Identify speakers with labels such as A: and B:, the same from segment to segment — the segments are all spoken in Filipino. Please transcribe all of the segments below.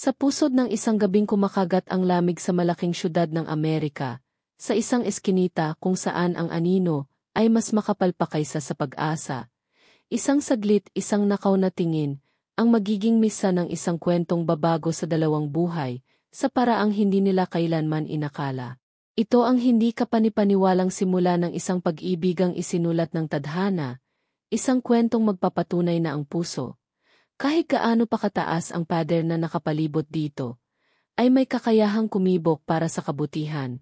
A: Sa pusod ng isang gabing kumakagat ang lamig sa malaking syudad ng Amerika, sa isang eskinita kung saan ang anino ay mas makapal pa kaysa sa pag-asa. Isang saglit, isang nakaw na tingin, ang magiging misa ng isang kwentong babago sa dalawang buhay, sa paraang hindi nila kailanman inakala. Ito ang hindi kapanipaniwalang simula ng isang pag-ibigang isinulat ng tadhana, isang kwentong magpapatunay na ang puso, kahit gaano pa kataas ang pader na nakapalibot dito, ay may kakayahang kumibok para sa kabutihan,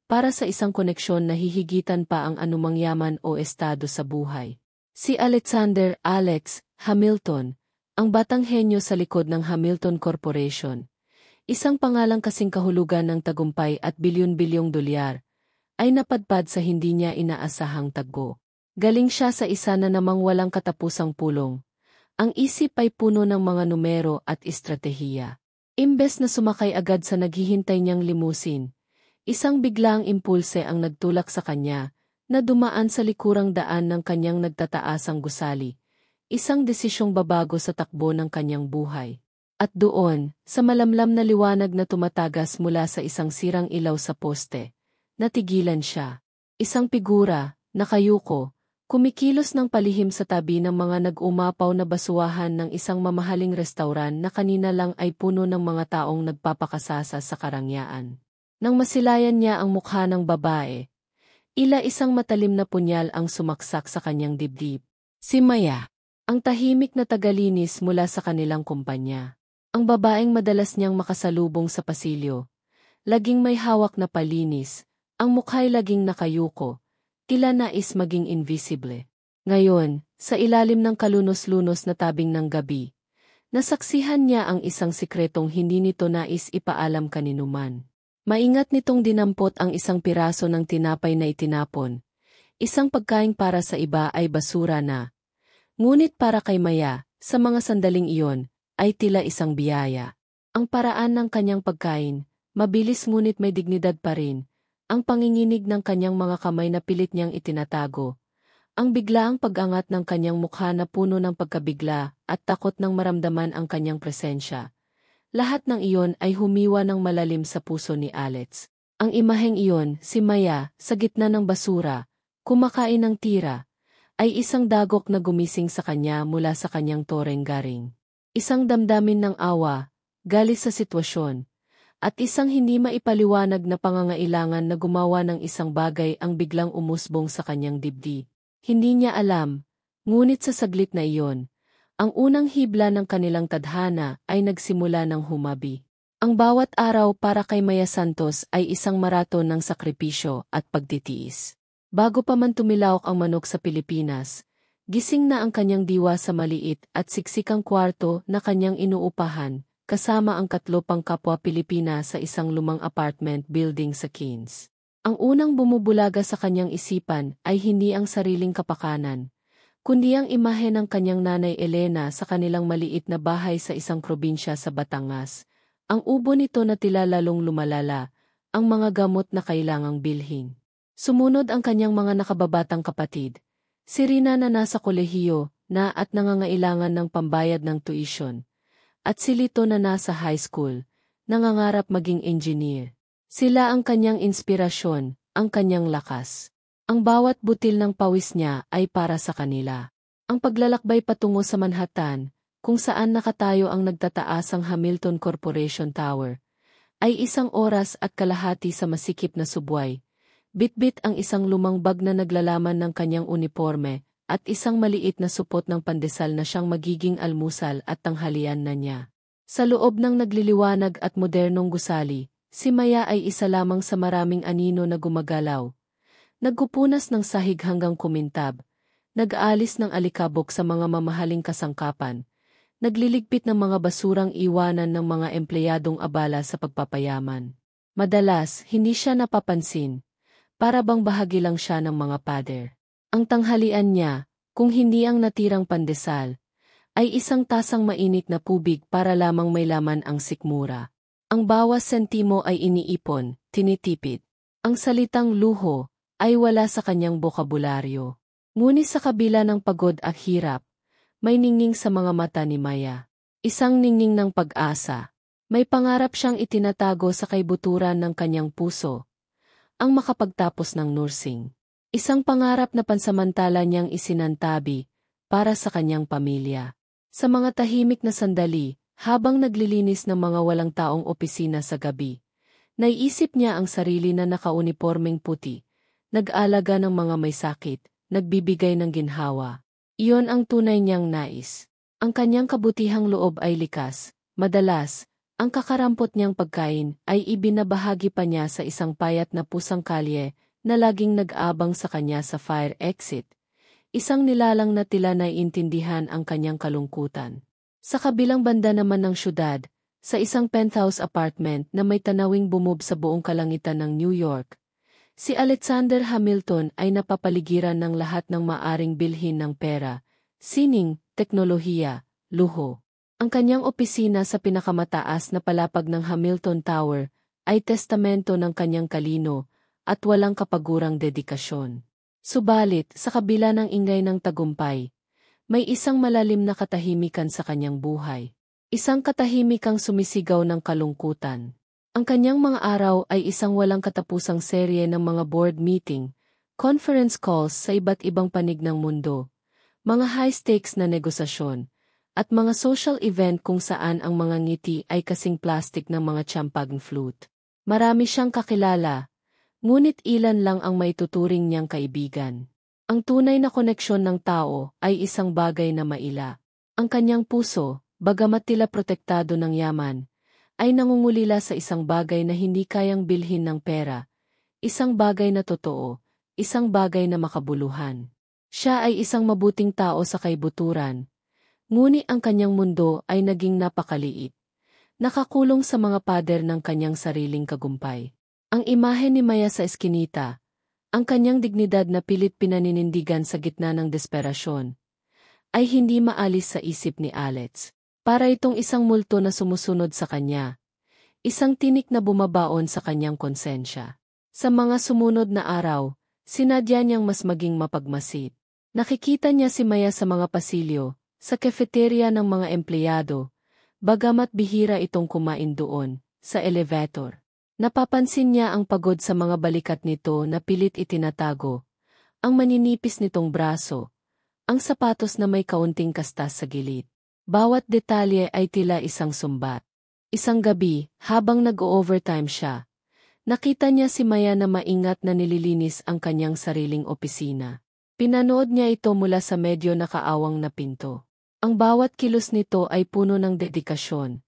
A: para sa isang koneksyon na hihigitan pa ang anumang yaman o estado sa buhay. Si Alexander Alex Hamilton, ang batang henyo sa likod ng Hamilton Corporation, isang pangalang kasing kahulugan ng tagumpay at bilyon-bilyong dolyar, ay napadpad sa hindi niya inaasahang taggo. Galing siya sa isa na namang walang katapusang pulong. Ang isip ay puno ng mga numero at estratehiya. Imbes na sumakay agad sa naghihintay niyang limusin, isang biglaang impulse ang nagtulak sa kanya, na dumaan sa likurang daan ng kanyang nagtataasang gusali, isang desisyong babago sa takbo ng kanyang buhay. At doon, sa malamlam na liwanag na tumatagas mula sa isang sirang ilaw sa poste, natigilan siya. Isang figura, nakayuko, kumikilos ng palihim sa tabi ng mga nag-umapaw na basuhan ng isang mamahaling restauran na kanina lang ay puno ng mga taong nagpapakasasa sa karangyaan. Nang masilayan niya ang mukha ng babae, isang matalim na punyal ang sumaksak sa kanyang dibdib. Si Maya, ang tahimik na tagalinis mula sa kanilang kumpanya. Ang babaeng madalas niyang makasalubong sa pasilyo. Laging may hawak na palinis, ang mukha'y laging nakayuko. Tila nais maging invisible. Ngayon, sa ilalim ng kalunos-lunos na tabing ng gabi, nasaksihan niya ang isang sikretong hindi nito nais ipaalam kaninuman. Maingat nitong dinampot ang isang piraso ng tinapay na itinapon. Isang pagkain para sa iba ay basura na. Ngunit para kay Maya, sa mga sandaling iyon, ay tila isang biyaya. Ang paraan ng kanyang pagkain, mabilis ngunit may dignidad pa rin. Ang panginginig ng kanyang mga kamay na pilit niyang itinatago. Ang biglaang pag-angat ng kanyang mukha na puno ng pagkabigla at takot nang maramdaman ang kanyang presensya. Lahat ng iyon ay humiwa ng malalim sa puso ni Alex. Ang imaheng iyon, si Maya, sa gitna ng basura, kumakain ng tira, ay isang dagok na gumising sa kanya mula sa kanyang toreng garing. Isang damdamin ng awa, galis sa sitwasyon, at isang hindi maipaliwanag na pangangailangan na gumawa ng isang bagay ang biglang umusbong sa kanyang dibdib. Hindi niya alam, ngunit sa saglit na iyon, ang unang hibla ng kanilang tadhana ay nagsimula ng humabi. Ang bawat araw para kay Maya Santos ay isang maraton ng sakripisyo at pagtitiis. Bago pa man tumilawak ang manok sa Pilipinas, gising na ang kanyang diwa sa maliit at siksikang kwarto na kanyang inuupahan, kasama ang 3 pang kapwa Pilipina sa isang lumang apartment building sa Queens. Ang unang bumubulaga sa kanyang isipan ay hindi ang sariling kapakanan, kundi ang imahe ng kanyang nanay Elena sa kanilang maliit na bahay sa isang probinsya sa Batangas. Ang ubo nito na tila lalong lumalala, ang mga gamot na kailangang bilhin. Sumunod ang kanyang mga nakababatang kapatid, si Rina na nasa kolehiyo na at nangangailangan ng pambayad ng tuition. At si Lito na nasa high school, nangangarap maging engineer. Sila ang kanyang inspirasyon, ang kanyang lakas. Ang bawat butil ng pawis niya ay para sa kanila. Ang paglalakbay patungo sa Manhattan, kung saan nakatayo ang nagtataasang Hamilton Corporation Tower, ay 1 oras at kalahati sa masikip na subway. Bitbit ang isang lumang bag na naglalaman ng kanyang uniforme, at isang maliit na supot ng pandesal na siyang magiging almusal at tanghalian na niya. Sa loob ng nagliliwanag at modernong gusali, si Maya ay isa lamang sa maraming anino na gumagalaw. Nagkupunas ng sahig hanggang kumintab, nag-aalis ng alikabok sa mga mamahaling kasangkapan, nagliligpit ng mga basurang iwanan ng mga empleyadong abala sa pagpapayaman. Madalas, hindi siya napapansin, para bang bahagi lang siya ng mga pader. Ang tanghalian niya, kung hindi ang natirang pandesal, ay isang tasang mainit na tubig para lamang may laman ang sikmura. Ang bawas sentimo ay iniipon, tinitipid. Ang salitang luho ay wala sa kanyang bokabularyo. Ngunit sa kabila ng pagod at hirap, may ningning sa mga mata ni Maya. Isang ningning ng pag-asa. May pangarap siyang itinatago sa kaibuturan ng kanyang puso, ang makapagtapos ng nursing. Isang pangarap na pansamantala niyang isinantabi para sa kanyang pamilya. Sa mga tahimik na sandali, habang naglilinis ng mga walang taong opisina sa gabi, naiisip niya ang sarili na nakaunipormeng puti, nag-alaga ng mga may sakit, nagbibigay ng ginhawa. Iyon ang tunay niyang nais. Ang kanyang kabutihang loob ay likas, madalas, ang kakarampot niyang pagkain ay ibinabahagi pa niya sa isang payat na pusang kalye na laging nag-abang sa kanya sa fire exit. Isang nilalang na tila naiintindihan ang kanyang kalungkutan. Sa kabilang banda naman ng syudad, sa isang penthouse apartment na may tanawing bumub sa buong kalangitan ng New York, si Alexander Hamilton ay napapaligiran ng lahat ng maaring bilhin ng pera, sining, teknolohiya, luho. Ang kanyang opisina sa pinakamataas na palapag ng Hamilton Tower ay testamento ng kanyang kalino at walang kapagurang dedikasyon. Subalit, sa kabila ng ingay ng tagumpay, may isang malalim na katahimikan sa kanyang buhay. Isang katahimikang sumisigaw ng kalungkutan. Ang kanyang mga araw ay isang walang katapusang serye ng mga board meeting, conference calls sa iba't ibang panig ng mundo, mga high-stakes na negosasyon, at mga social event kung saan ang mga ngiti ay kasing plastic ng mga champagne flute. Marami siyang kakilala, ngunit ilan lang ang may tuturing niyang kaibigan. Ang tunay na koneksyon ng tao ay isang bagay na maila. Ang kanyang puso, bagamat tila protektado ng yaman, ay nangungulila sa isang bagay na hindi kayang bilhin ng pera, isang bagay na totoo, isang bagay na makabuluhan. Siya ay isang mabuting tao sa kaibuturan, ngunit ang kanyang mundo ay naging napakaliit. Nakakulong sa mga pader ng kanyang sariling kagumpay. Ang imahe ni Maya sa eskinita, ang kanyang dignidad na pilit pinaninindigan sa gitna ng desperasyon, ay hindi maalis sa isip ni Alex. Para itong isang multo na sumusunod sa kanya, isang tinik na bumabaon sa kanyang konsensya. Sa mga sumunod na araw, sinadya niyang mas maging mapagmasid. Nakikita niya si Maya sa mga pasilyo, sa cafeteria ng mga empleyado, bagamat bihira itong kumain doon, sa elevator. Napapansin niya ang pagod sa mga balikat nito na pilit itinatago, ang maninipis nitong braso, ang sapatos na may kaunting kastas sa gilid. Bawat detalye ay tila isang sumbat. Isang gabi, habang nag-overtime siya, nakita niya si Maya na maingat na nililinis ang kanyang sariling opisina. Pinanood niya ito mula sa medyo nakaawang na pinto. Ang bawat kilos nito ay puno ng dedikasyon,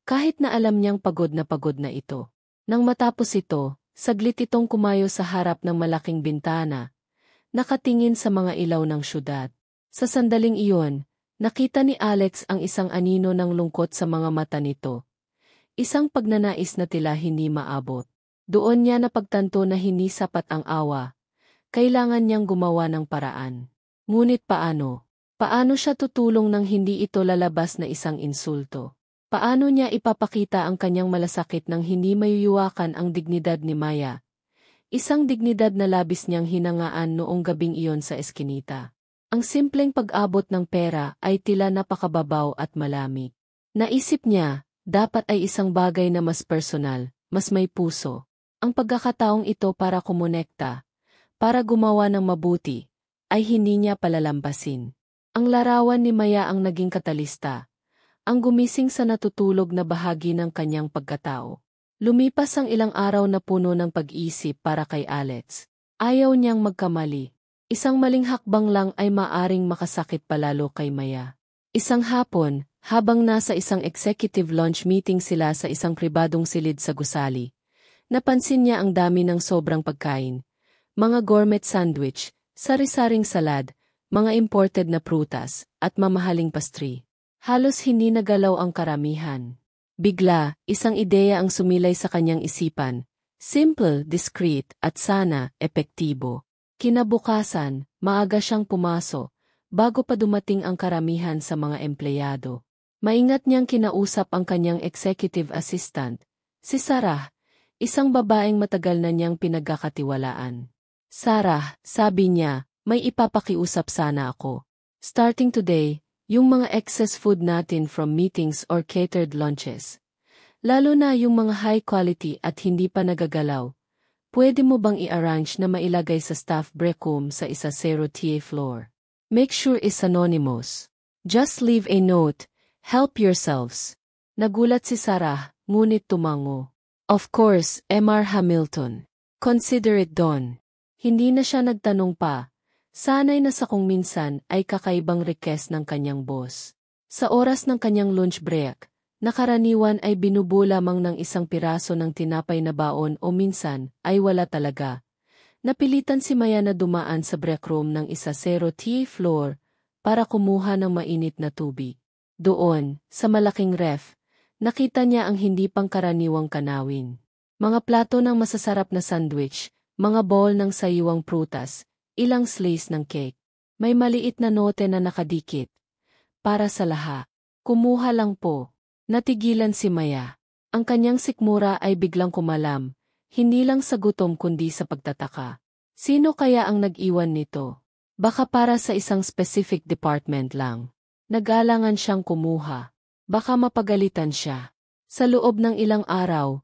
A: kahit na alam niyang pagod na ito. Nang matapos ito, saglit itong kumayo sa harap ng malaking bintana, nakatingin sa mga ilaw ng syudad. Sa sandaling iyon, nakita ni Alex ang isang anino ng lungkot sa mga mata nito. Isang pagnanais na tila hindi maabot. Doon niya napagtanto na hindi sapat ang awa. Kailangan niyang gumawa ng paraan. Ngunit paano? Paano siya tutulong nang hindi ito lalabas na isang insulto? Paano niya ipapakita ang kanyang malasakit nang hindi mayuyuwakan ang dignidad ni Maya? Isang dignidad na labis niyang hinangaan noong gabing iyon sa eskinita. Ang simpleng pag-abot ng pera ay tila napakababaw at malamig. Naisip niya, dapat ay isang bagay na mas personal, mas may puso. Ang pagkakataong ito para kumonekta, para gumawa ng mabuti, ay hindi niya palalampasin. Ang larawan ni Maya ang naging katalista, ang gumising sa natutulog na bahagi ng kanyang pagkatao. Lumipas ang ilang araw na puno ng pag-isip para kay Alex. Ayaw niyang magkamali. Isang maling hakbang lang ay maaring makasakit palalo kay Maya. Isang hapon, habang nasa isang executive lunch meeting sila sa isang pribadong silid sa gusali, napansin niya ang dami ng sobrang pagkain, mga gourmet sandwich, sari-saring salad, mga imported na prutas, at mamahaling pastry. Halos hindi nagalaw ang karamihan. Bigla, isang ideya ang sumilay sa kanyang isipan. Simple, discreet, at sana, epektibo. Kinabukasan, maaga siyang pumasok, bago pa dumating ang karamihan sa mga empleyado. Maingat niyang kinausap ang kanyang executive assistant, si Sarah, isang babaeng matagal na niyang pinagkakatiwalaan. Sarah, sabi niya, may ipapakiusap sana ako. Starting today, yung mga excess food natin from meetings or catered lunches, Lalo na yung mga high quality at hindi pa nagagalaw. Pwede mo bang i-arrange na mailagay sa staff break room sa isa 0th floor? Make sure is anonymous. Just leave a note. Help yourselves. Nagulat si Sarah, ngunit tumango. Of course, Mr. Hamilton. Consider it done. Hindi na siya nagtanong pa. Sanay na sa kung minsan ay kakaibang request ng kanyang boss. Sa oras ng kanyang lunch break, nakaraniwan ay binubuo lamang ng isang piraso ng tinapay na baon o minsan ay wala talaga. Napilitan si Maya na dumaan sa break room ng isa 0th floor para kumuha ng mainit na tubig. Doon, sa malaking ref, nakita niya ang hindi pangkaraniwang kanawin. Mga plato ng masasarap na sandwich, mga bowl ng sayiwang prutas, ilang slice ng cake. May maliit na note na nakadikit. Para sa lahat. Kumuha lang po. Natigilan si Maya. Ang kanyang sikmura ay biglang kumalam, hindi lang sa gutom kundi sa pagtataka. Sino kaya ang nag-iwan nito? Baka para sa isang specific department lang. Nag-alangan siyang kumuha. Baka mapagalitan siya. Sa loob ng ilang araw,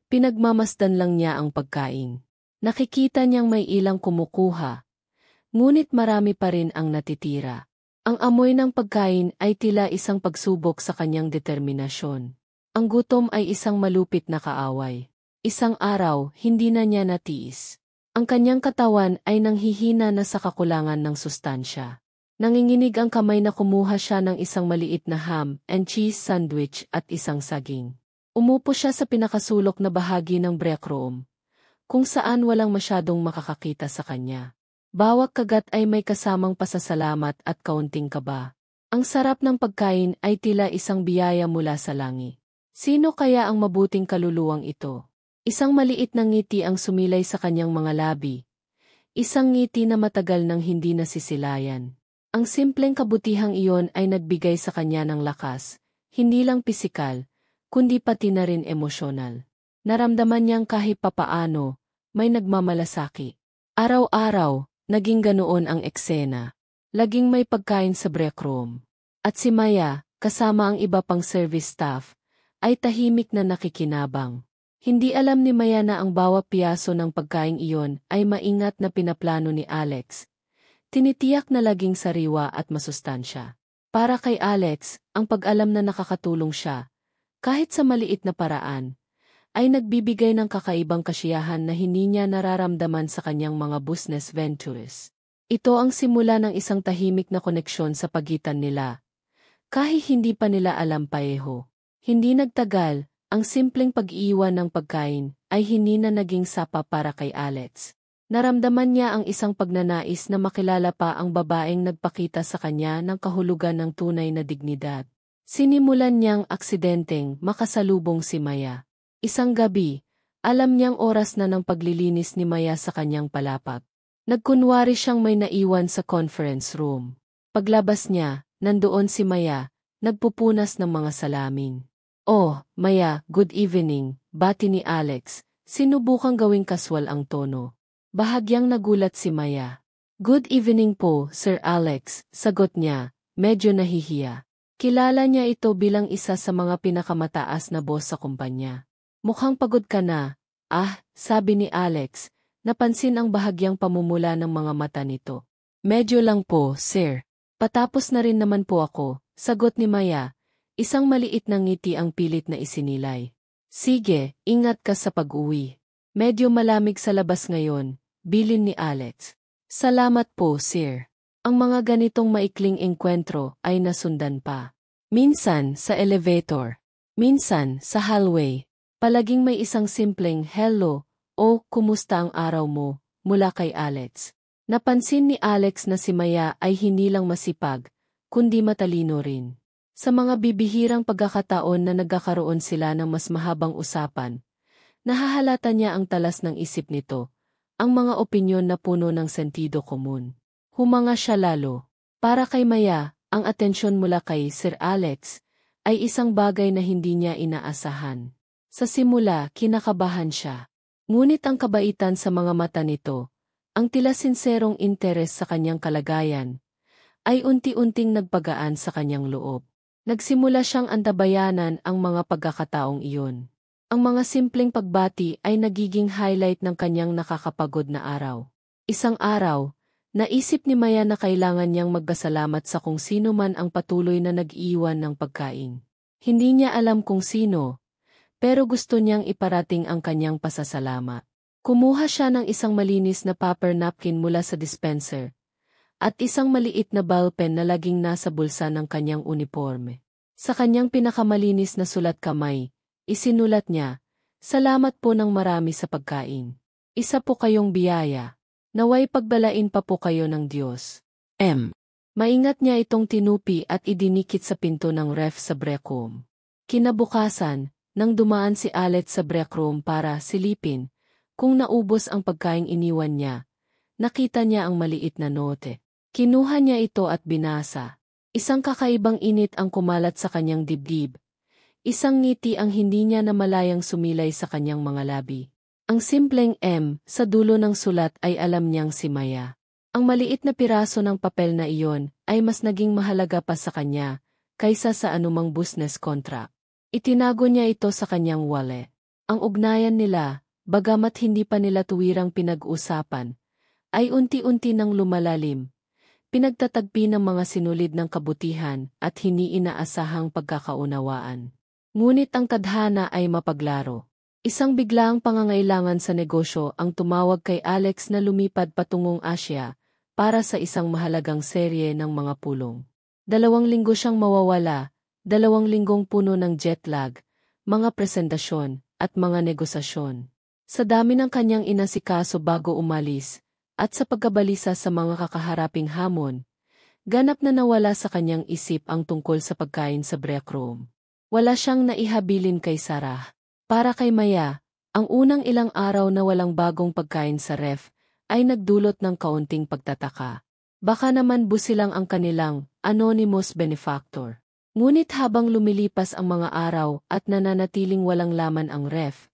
A: pinagmamasdan lang niya ang pagkain. Nakikita niyang may ilang kumukuha. Ngunit marami pa rin ang natitira. Ang amoy ng pagkain ay tila isang pagsubok sa kanyang determinasyon. Ang gutom ay isang malupit na kaaway. Isang araw, hindi na niya natiis. Ang kanyang katawan ay nanghihina na sa kakulangan ng sustansya. Nanginginig ang kamay na kumuha siya ng isang maliit na ham and cheese sandwich at isang saging. Umupo siya sa pinakasulok na bahagi ng break room, kung saan walang masyadong makakakita sa kanya. Bawat kagat ay may kasamang pasasalamat at kaunting kaba. Ang sarap ng pagkain ay tila isang biyaya mula sa langit. Sino kaya ang mabuting kaluluwang ito? Isang maliit na ngiti ang sumilay sa kanyang mga labi. Isang ngiti na matagal nang hindi nasisilayan. Ang simpleng kabutihang iyon ay nagbigay sa kanya ng lakas, hindi lang pisikal, kundi pati na rin emosyonal. Naramdaman niyang kahit papaano, may nagmamalasaki. Araw-araw, naging ganoon ang eksena. Laging may pagkain sa break room. At si Maya, kasama ang iba pang service staff, ay tahimik na nakikinabang. Hindi alam ni Maya na ang bawat piyaso ng pagkain iyon ay maingat na pinaplano ni Alex. Tinitiyak na laging sariwa at masustansya. Para kay Alex, ang pag-alam na nakakatulong siya, kahit sa maliit na paraan, ay nagbibigay ng kakaibang kasiyahan na hindi niya nararamdaman sa kanyang mga business ventures. Ito ang simula ng isang tahimik na koneksyon sa pagitan nila. Kahit hindi pa nila alam pareho. Hindi nagtagal, ang simpleng pag-iwan ng pagkain ay hindi na naging sapa para kay Alex. Naramdaman niya ang isang pagnanais na makilala pa ang babaeng nagpakita sa kanya ng kahulugan ng tunay na dignidad. Sinimulan niyang aksidenteng makasalubong si Maya. Isang gabi, alam niyang oras na ng paglilinis ni Maya sa kanyang palapag. Nagkunwari siyang may naiwan sa conference room. Paglabas niya, nandoon si Maya, nagpupunas ng mga salamin. Oh, Maya, good evening, bati ni Alex, sinubukang gawing kaswal ang tono. Bahagyang nagulat si Maya. Good evening po, Sir Alex, sagot niya, medyo nahihiya. Kilala niya ito bilang isa sa mga pinakamataas na boss sa kumpanya. Mukhang pagod ka na, sabi ni Alex, napansin ang bahagyang pamumula ng mga mata nito. Medyo lang po, sir. Patapos na rin naman po ako, sagot ni Maya, isang maliit na ngiti ang pilit na isinilay. Sige, ingat ka sa pag-uwi. Medyo malamig sa labas ngayon, bilin ni Alex. Salamat po, sir. Ang mga ganitong maikling engkwentro ay nasundan pa. Minsan sa elevator, minsan sa hallway. Palaging may isang simpleng hello o kumusta ang araw mo mula kay Alex. Napansin ni Alex na si Maya ay hindi lang masipag, kundi matalino rin. Sa mga bibihirang pagkakataon na nagkakaroon sila ng mas mahabang usapan, nahahalata niya ang talas ng isip nito, ang mga opinyon na puno ng sentido komun. Humanga siya lalo. Para kay Maya, ang atensyon mula kay Sir Alex ay isang bagay na hindi niya inaasahan. Sa simula, kinakabahan siya. Ngunit ang kabaitan sa mga mata nito, ang tila sinserong interes sa kanyang kalagayan, ay unti-unting nagpagaan sa kanyang loob. Nagsimula siyang antabayanan ang mga pagkakataong iyon. Ang mga simpleng pagbati ay nagiging highlight ng kanyang nakakapagod na araw. Isang araw, naisip ni Maya na kailangan niyang magpasalamat sa kung sino man ang patuloy na nag-iwan ng pagkain. Hindi niya alam kung sino, pero gusto niyang iparating ang kanyang pasasalamat. Kumuha siya ng isang malinis na paper napkin mula sa dispenser, at isang maliit na ballpen na laging nasa bulsa ng kanyang uniforme. Sa kanyang pinakamalinis na sulat kamay, isinulat niya, "Salamat po ng marami sa pagkain. Isa po kayong biyaya. Naway pagbalain pa po kayo ng Diyos." Maingat niya itong tinupi at idinikit sa pinto ng ref sa break room. Kinabukasan, nang dumaan si Alex sa break room para silipin kung naubos ang pagkaing iniwan niya, nakita niya ang maliit na note. Kinuha niya ito at binasa. Isang kakaibang init ang kumalat sa kanyang dibdib. Isang ngiti ang hindi niya namalayang sumilay sa kanyang mga labi. Ang simpleng M sa dulo ng sulat ay alam niyang si Maya. Ang maliit na piraso ng papel na iyon ay mas naging mahalaga pa sa kanya kaysa sa anumang business contract. Itinago niya ito sa kanyang wallet. Ang ugnayan nila, bagamat hindi pa nila tuwirang pinag-usapan, ay unti-unti nang lumalalim. Pinagtatagpi ng mga sinulid ng kabutihan at hindi inaasahang pagkakaunawaan. Ngunit ang tadhana ay mapaglaro. Isang biglaang pangangailangan sa negosyo ang tumawag kay Alex na lumipad patungong Asia para sa isang mahalagang serye ng mga pulong. 2 linggo siyang mawawala, 2 linggong puno ng jet lag, mga presentasyon, at mga negosasyon. Sa dami ng kanyang inasikaso bago umalis, at sa pagkabalisa sa mga kakaharaping hamon, ganap na nawala sa kanyang isip ang tungkol sa pagkain sa break room. Wala siyang naihabilin kay Sarah. Para kay Maya, ang unang ilang araw na walang bagong pagkain sa ref ay nagdulot ng kaunting pagtataka. Baka naman busilang ang kanilang anonymous benefactor. Ngunit habang lumilipas ang mga araw at nananatiling walang laman ang ref,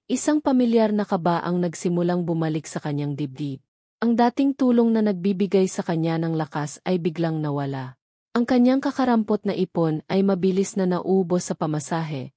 A: isang pamilyar na kaba ang nagsimulang bumalik sa kanyang dibdib. Ang dating tulong na nagbibigay sa kanya ng lakas ay biglang nawala. Ang kanyang kakarampot na ipon ay mabilis na naubos sa pamasahe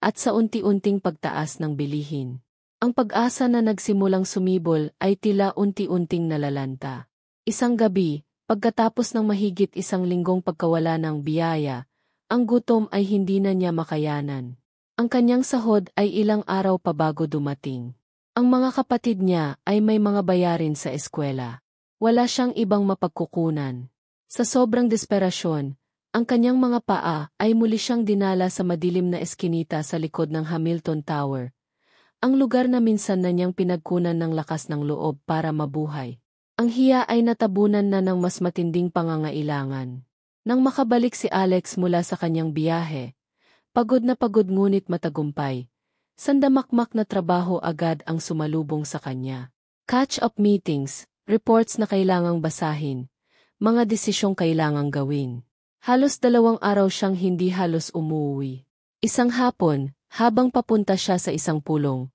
A: at sa unti-unting pagtaas ng bilihin. Ang pag-asa na nagsimulang sumibol ay tila unti-unting nalalanta. Isang gabi, pagkatapos ng mahigit 1 linggong pagkawala ng biyaya, ang gutom ay hindi na niya makayanan. Ang kanyang sahod ay ilang araw pa bago dumating. Ang mga kapatid niya ay may mga bayarin sa eskwela. Wala siyang ibang mapagkukunan. Sa sobrang desperasyon, ang kanyang mga paa ay muli siyang dinala sa madilim na eskinita sa likod ng Hamilton Tower, ang lugar na minsan na niyang pinagkunan ng lakas ng loob para mabuhay. Ang hiya ay natabunan na ng mas matinding pangangailangan. Nang makabalik si Alex mula sa kanyang biyahe, pagod na pagod ngunit matagumpay, sandamakmak na trabaho agad ang sumalubong sa kanya. Catch-up meetings, reports na kailangang basahin, mga desisyong kailangang gawin. Halos 2 araw siyang hindi halos umuwi. Isang hapon, habang papunta siya sa isang pulong,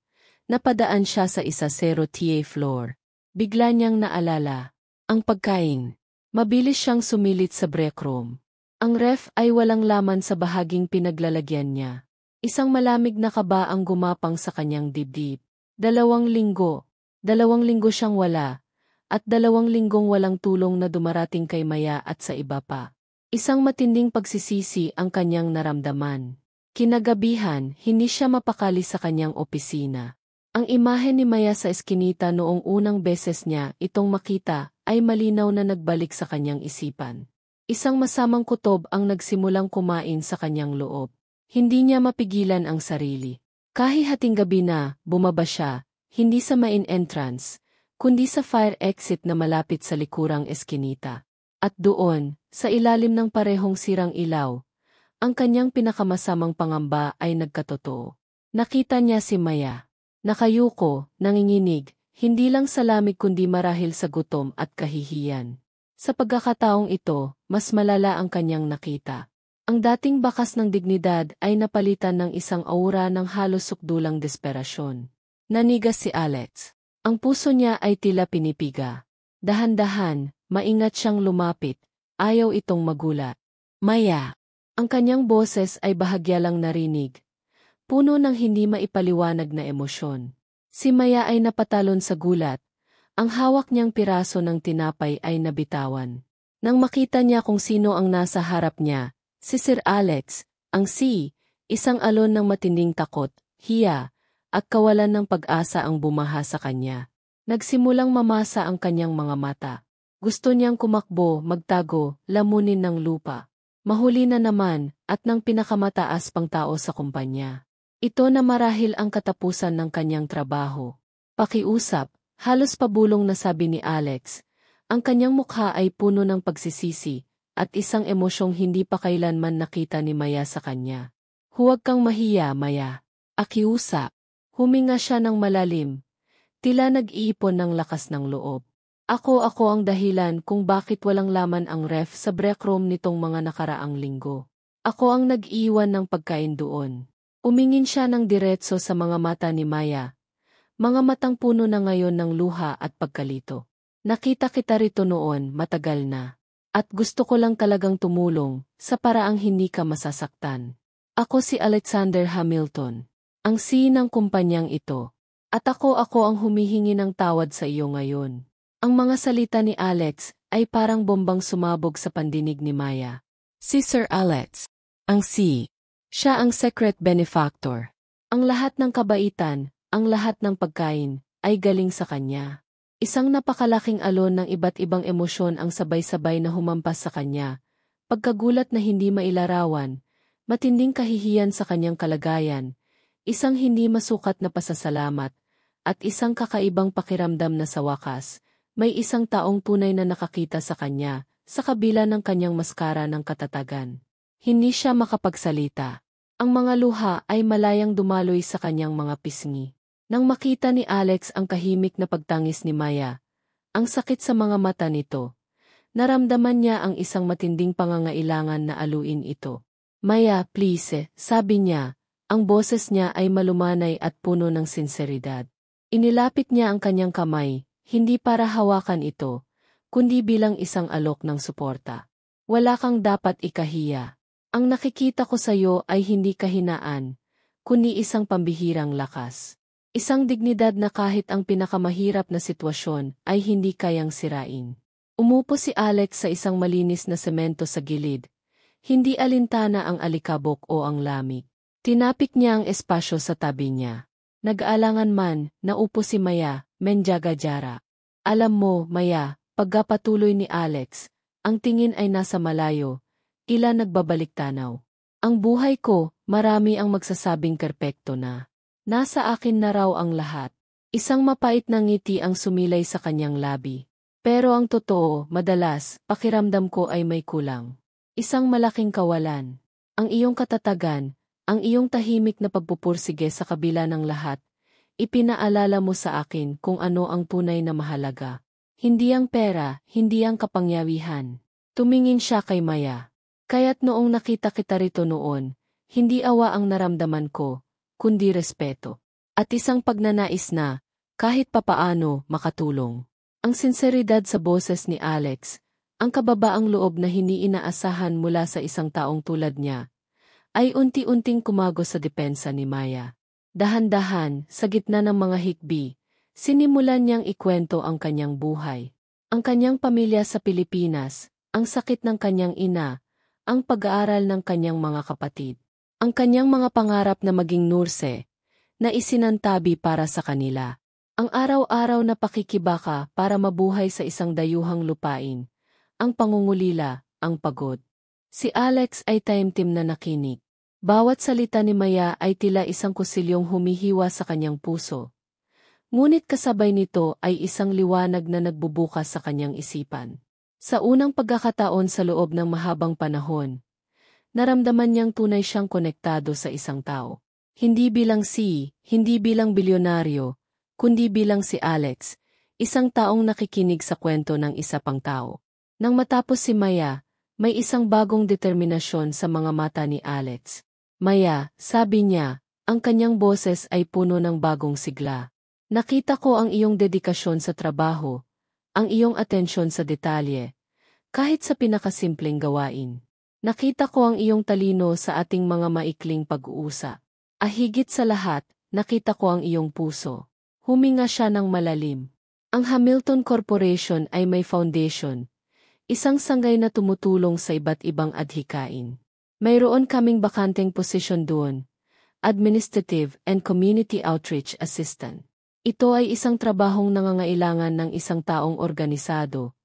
A: napadaan siya sa isa 0th floor. Bigla niyang naalala, ang pagkain. Mabilis siyang sumilit sa break room. Ang ref ay walang laman sa bahaging pinaglalagyan niya. Isang malamig na kaba ang gumapang sa kanyang dibdib. 2 linggo. 2 linggo siyang wala. At 2 linggong walang tulong na dumarating kay Maya at sa iba pa. Isang matinding pagsisisi ang kanyang naramdaman. Kinagabihan, hindi siya mapakali sa kanyang opisina. Ang imahe ni Maya sa eskinita noong unang beses niya itong makita ay malinaw na nagbalik sa kanyang isipan. Isang masamang kutob ang nagsimulang kumain sa kanyang loob. Hindi niya mapigilan ang sarili. Kahit hating gabi na, bumaba siya, hindi sa main entrance, kundi sa fire exit na malapit sa likurang eskinita. At doon, sa ilalim ng parehong sirang ilaw, ang kanyang pinakamasamang pangamba ay nagkatotoo. Nakita niya si Maya. Nakayuko, nanginginig, hindi lang sa lamig kundi marahil sa gutom at kahihiyan. Sa pagkakataong ito, mas malala ang kanyang nakita. Ang dating bakas ng dignidad ay napalitan ng isang aura ng halos sukdulang desperasyon. Nanigas si Alex. Ang puso niya ay tila pinipiga. Dahan-dahan, maingat siyang lumapit. Ayaw itong magulat. Maya. Ang kanyang boses ay bahagya lang narinig, puno ng hindi maipaliwanag na emosyon. Si Maya ay napatalon sa gulat, ang hawak niyang piraso ng tinapay ay nabitawan. Nang makita niya kung sino ang nasa harap niya, si Sir Alex, ang isang alon ng matinding takot, hiya, at kawalan ng pag-asa ang bumaha sa kanya. Nagsimulang mamasa ang kanyang mga mata. Gusto niyang kumakbo, magtago, lamunin ng lupa. Mahuli na naman, at ng pinakamataas pang tao sa kumpanya. Ito na marahil ang katapusan ng kanyang trabaho. Pakiusap, halos pabulong na sabi ni Alex. Ang kanyang mukha ay puno ng pagsisisi, at isang emosyong hindi pa kailanman nakita ni Maya sa kanya. Huwag kang mahiya, Maya. Akiusap. Huminga siya ng malalim. Tila nag-iipon ng lakas ng loob. Ako ang dahilan kung bakit walang laman ang ref sa break room nitong mga nakaraang linggo. Ako ang nag-iwan ng pagkain doon. Umingin siya ng diretso sa mga mata ni Maya. Mga matang puno na ngayon ng luha at pagkalito. Nakita kita rito noon, matagal na. At gusto ko lang talagang tumulong, sa paraang hindi ka masasaktan. Ako si Alexander Hamilton, ang ng kumpanyang ito. At ako ang humihingi ng tawad sa iyo ngayon. Ang mga salita ni Alex ay parang bombang sumabog sa pandinig ni Maya. Si Sir Alex, ang siya ang secret benefactor. Ang lahat ng kabaitan, ang lahat ng pagkain, ay galing sa kanya. Isang napakalaking alon ng iba't ibang emosyon ang sabay-sabay na humampas sa kanya. Pagkagulat na hindi mailarawan, matinding kahihiyan sa kanyang kalagayan, isang hindi masukat na pasasalamat, at isang kakaibang pakiramdam na sa wakas, may isang taong tunay na nakakita sa kanya, sa kabila ng kanyang maskara ng katatagan. Hindi siya makapagsalita. Ang mga luha ay malayang dumaloy sa kanyang mga pisngi. Nang makita ni Alex ang kahimik na pagtangis ni Maya, ang sakit sa mga mata nito, naramdaman niya ang isang matinding pangangailangan na aluin ito. Maya, please, sabi niya, ang boses niya ay malumanay at puno ng sinseridad. Inilapit niya ang kanyang kamay, hindi para hawakan ito, kundi bilang isang alok ng suporta. Wala kang dapat ikahiya. Ang nakikita ko sa iyo ay hindi kahinaan, kundi isang pambihirang lakas. Isang dignidad na kahit ang pinakamahirap na sitwasyon ay hindi kayang sirain. Umupo si Alex sa isang malinis na semento sa gilid. Hindi alintana ang alikabok o ang lamig. Tinapik niya ang espasyo sa tabi niya. Nag-aalangan man, naupo si Maya, menjaga-jara. Alam mo, Maya, pagkapatuloy ni Alex, ang tingin ay nasa malayo, tila nagbabalik tanaw. Ang buhay ko, marami ang magsasabing perpekto na. Nasa akin na raw ang lahat. Isang mapait na ngiti ang sumilay sa kanyang labi. Pero ang totoo, madalas, pakiramdam ko ay may kulang. Isang malaking kawalan. Ang iyong katatagan, ang iyong tahimik na pagpupursige sa kabila ng lahat, ipinaalala mo sa akin kung ano ang tunay na mahalaga. Hindi ang pera, hindi ang kapangyarihan. Tumingin siya kay Maya. Kaya't noong nakita kita rito noon, hindi awa ang naramdaman ko, kundi respeto. At isang pagnanais na, kahit papaano, makatulong. Ang sinseridad sa boses ni Alex, ang kababaang loob na hindi inaasahan mula sa isang taong tulad niya, ay unti-unting kumagos sa depensa ni Maya. Dahan-dahan, sa gitna ng mga hikbi, sinimulan niyang ikwento ang kanyang buhay. Ang kanyang pamilya sa Pilipinas, ang sakit ng kanyang ina, ang pag-aaral ng kanyang mga kapatid. Ang kanyang mga pangarap na maging nurse, na isinantabi para sa kanila. Ang araw-araw na pakikibaka para mabuhay sa isang dayuhang lupain. Ang pangungulila, ang pagod. Si Alex ay taimtim na nakinig. Bawat salita ni Maya ay tila isang kusilyong humihiwa sa kanyang puso. Ngunit kasabay nito ay isang liwanag na nagbubukas sa kanyang isipan. Sa unang pagkakataon sa loob ng mahabang panahon, naramdaman niyang tunay siyang konektado sa isang tao. Hindi bilang hindi bilang bilyonaryo, kundi bilang si Alex, isang taong nakikinig sa kwento ng isa pang tao. Nang matapos si Maya, may isang bagong determinasyon sa mga mata ni Alex. Maya, sabi niya, ang kanyang boses ay puno ng bagong sigla. Nakita ko ang iyong dedikasyon sa trabaho, ang iyong atensyon sa detalye, kahit sa pinakasimpleng gawain. Nakita ko ang iyong talino sa ating mga maikling pag-uusap. Higit sa lahat, nakita ko ang iyong puso. Huminga siya ng malalim. Ang Hamilton Corporation ay may foundation, isang sangay na tumutulong sa iba't ibang adhikain. Mayroon kaming bakanteng posisyon doon, Administrative and Community Outreach Assistant. Ito ay isang trabahong nangangailangan ng isang taong organisado,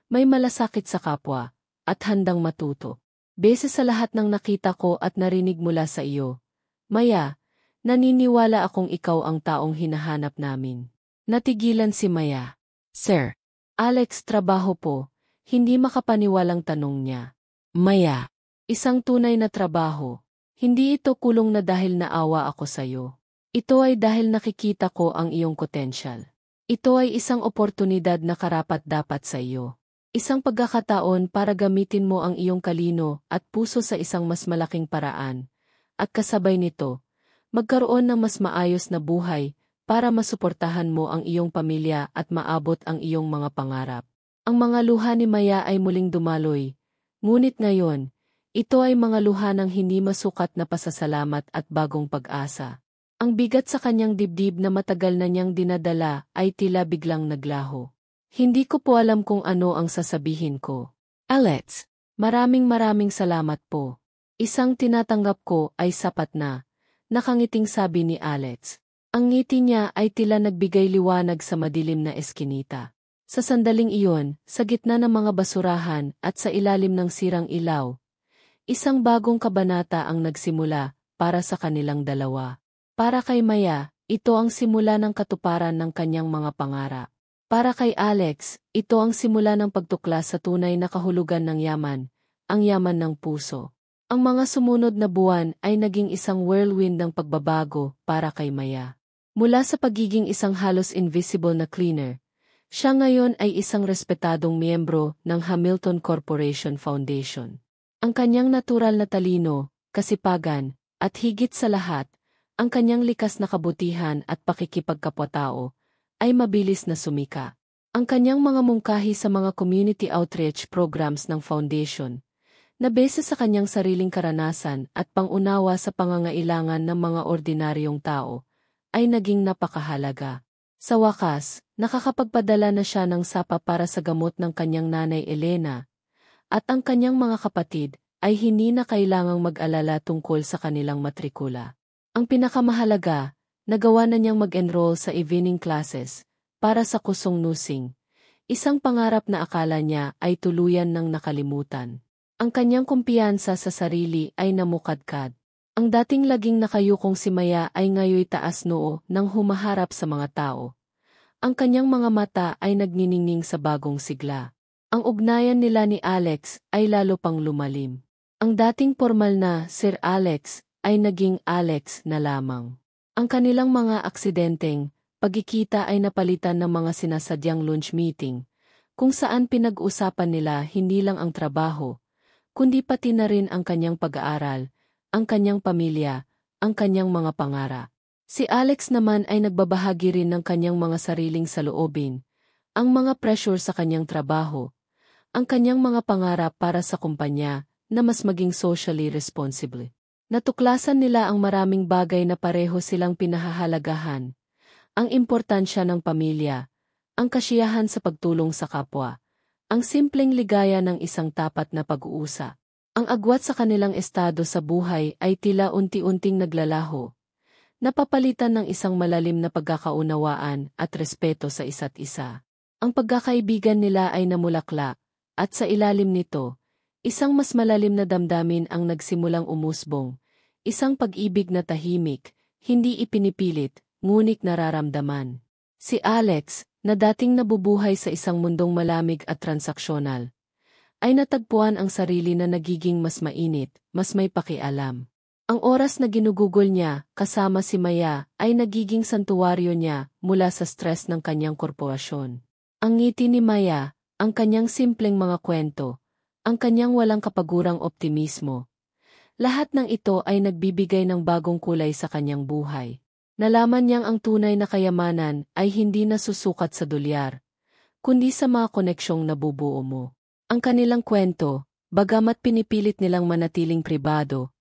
A: may malasakit sa kapwa, at handang matuto. Base sa lahat ng nakita ko at narinig mula sa iyo, Maya, naniniwala akong ikaw ang taong hinahanap namin. Natigilan si Maya. Sir, Alex, trabaho po, hindi makapaniwalang tanong niya. Maya, isang tunay na trabaho. Hindi ito kulong na dahil naawa ako sa iyo. Ito ay dahil nakikita ko ang iyong potensyal. Ito ay isang oportunidad na karapat-dapat sa iyo. Isang pagkakataon para gamitin mo ang iyong kalino at puso sa isang mas malaking paraan. At kasabay nito, magkaroon ng mas maayos na buhay para masuportahan mo ang iyong pamilya at maabot ang iyong mga pangarap. Ang mga luha ni Maya ay muling dumaloy. Ngunit ngayon, ito ay mga luha ng hindi masukat na pasasalamat at bagong pag-asa. Ang bigat sa kanyang dibdib na matagal na niyang dinadala ay tila biglang naglaho. Hindi ko po alam kung ano ang sasabihin ko. Alex, maraming salamat po. Isang tinatanggap ko ay sapat na, nakangiting sabi ni Alex. Ang ngiti niya ay tila nagbigay liwanag sa madilim na eskinita. Sa sandaling iyon, sa gitna ng mga basurahan at sa ilalim ng sirang ilaw, isang bagong kabanata ang nagsimula para sa kanilang dalawa. Para kay Maya, ito ang simula ng katuparan ng kanyang mga pangarap. Para kay Alex, ito ang simula ng pagtuklas sa tunay na kahulugan ng yaman, ang yaman ng puso. Ang mga sumunod na buwan ay naging isang whirlwind ng pagbabago para kay Maya. Mula sa pagiging isang halos invisible na cleaner, siya ngayon ay isang respetadong miyembro ng Hamilton Corporation Foundation. Ang kanyang natural na talino, kasipagan, at higit sa lahat, ang kanyang likas na kabutihan at pakikipagkapwa-tao, ay mabilis na sumika. Ang kanyang mga mungkahi sa mga community outreach programs ng foundation, na base sa kanyang sariling karanasan at pangunawa sa pangangailangan ng mga ordinaryong tao, ay naging napakahalaga. Sa wakas, nakakapagpadala na siya ng sapa para sa gamot ng kanyang nanay Elena, at ang kanyang mga kapatid ay hindi na kailangang mag-alala tungkol sa kanilang matrikula. Ang pinakamahalaga, nagawa na niyang mag-enroll sa evening classes para sa kusong nursing, isang pangarap na akala niya ay tuluyan ng nakalimutan. Ang kanyang kumpiyansa sa sarili ay namukadkad. Ang dating laging nakayukong si Maya ay ngayoy taas noo nang humaharap sa mga tao. Ang kanyang mga mata ay nagniningning sa bagong sigla. Ang ugnayan nila ni Alex ay lalo pang lumalim. Ang dating formal na Sir Alex ay naging Alex na lamang. Ang kanilang mga aksidenteng pagkikita ay napalitan ng mga sinasadyang lunch meeting, kung saan pinag-usapan nila hindi lang ang trabaho, kundi pati na rin ang kanyang pag-aaral, ang kanyang pamilya, ang kanyang mga pangarap. Si Alex naman ay nagbabahagi rin ng kanyang mga sariling saloobin, ang mga pressure sa kanyang trabaho, ang kanyang mga pangarap para sa kumpanya na mas maging socially responsible. Natuklasan nila ang maraming bagay na pareho silang pinahahalagahan. Ang importansya ng pamilya, ang kasiyahan sa pagtulong sa kapwa, ang simpleng ligaya ng isang tapat na pag-uusap. Ang agwat sa kanilang estado sa buhay ay tila unti-unting naglalaho, napapalitan ng isang malalim na pagkakaunawaan at respeto sa isa't isa. Ang pagkakaibigan nila ay namulaklak, at sa ilalim nito, isang mas malalim na damdamin ang nagsimulang umusbong, isang pag-ibig na tahimik, hindi ipinipilit, ngunit nararamdaman. Si Alex, na dating nabubuhay sa isang mundong malamig at transaksyonal, ay natagpuan ang sarili na nagiging mas mainit, mas may pakialam. Ang oras na ginugugol niya, kasama si Maya, ay nagiging santuwaryo niya mula sa stress ng kanyang korporasyon. Ang ngiti ni Maya, ang kanyang simpleng mga kwento, ang kanyang walang kapagurang optimismo. Lahat ng ito ay nagbibigay ng bagong kulay sa kanyang buhay. Nalaman niyang ang tunay na kayamanan ay hindi nasusukat sa dolyar, kundi sa mga koneksyong nabubuo mo. Ang kanilang kwento, Bagamat pinipilit nilang manatiling pribado,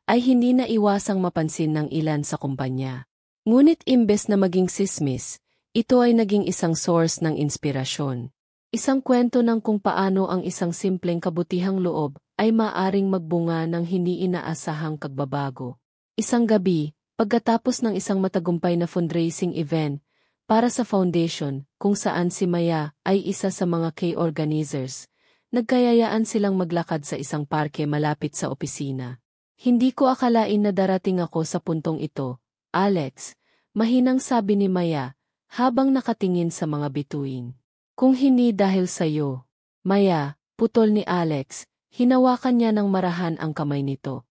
A: ay hindi na iwasang mapansin ng ilan sa kumpanya. Ngunit imbes na maging sismis, ito ay naging isang source ng inspirasyon. Isang kwento ng kung paano ang isang simpleng kabutihang loob ay maaring magbunga ng hindi inaasahang kagbabago. Isang gabi, pagkatapos ng isang matagumpay na fundraising event para sa foundation kung saan si Maya ay isa sa mga key organizers, nagkayayaan silang maglakad sa isang parke malapit sa opisina. Hindi ko akalain na darating ako sa puntong ito, Alex, mahinang sabi ni Maya, habang nakatingin sa mga bituin. Kung hindi dahil sa'yo, Maya, putol ni Alex, hinawakan niya ng marahan ang kamay nito.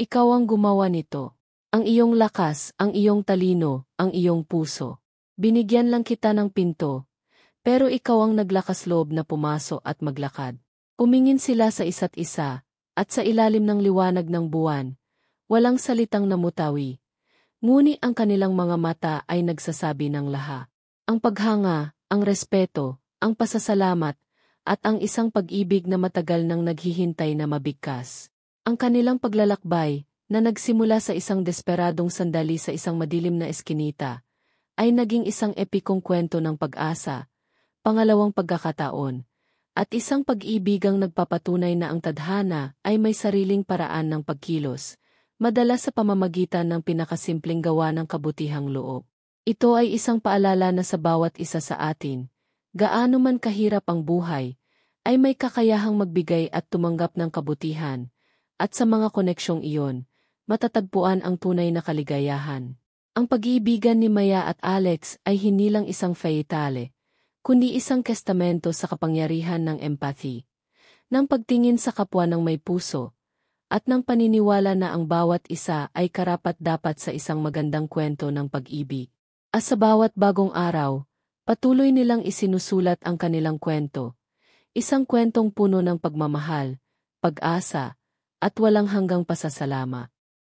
A: Ikaw ang gumawa nito. Ang iyong lakas, ang iyong talino, ang iyong puso. Binigyan lang kita ng pinto, pero ikaw ang naglakas loob na pumasok at maglakad. Umingin sila sa isa't isa, at sa ilalim ng liwanag ng buwan, walang salitang namutawi. Ngunit ang kanilang mga mata ay nagsasabi ng lahat. Ang paghanga, ang respeto, ang pasasalamat, at ang isang pag-ibig na matagal nang naghihintay na mabigkas. Ang kanilang paglalakbay, na nagsimula sa isang desperadong sandali sa isang madilim na eskinita, ay naging isang epikong kwento ng pag-asa, pangalawang pagkakataon, at isang pag-ibigang nagpapatunay na ang tadhana ay may sariling paraan ng pagkilos, madalas sa pamamagitan ng pinakasimpleng gawa ng kabutihang loob. Ito ay isang paalala na sa bawat isa sa atin, gaano man kahirap ang buhay, ay may kakayahang magbigay at tumanggap ng kabutihan, at sa mga koneksyong iyon, matatagpuan ang tunay na kaligayahan. Ang pag-iibigan ni Maya at Alex ay hindi lang isang fairy tale, kundi isang testamento sa kapangyarihan ng empathy, ng pagtingin sa kapwa ng may puso, at ng paniniwala na ang bawat isa ay karapat-dapat sa isang magandang kwento ng pag-ibig. At sa bawat bagong araw, patuloy nilang isinusulat ang kanilang kwento, isang kwentong puno ng pagmamahal, pag-asa, at walang hanggang pasasalamat.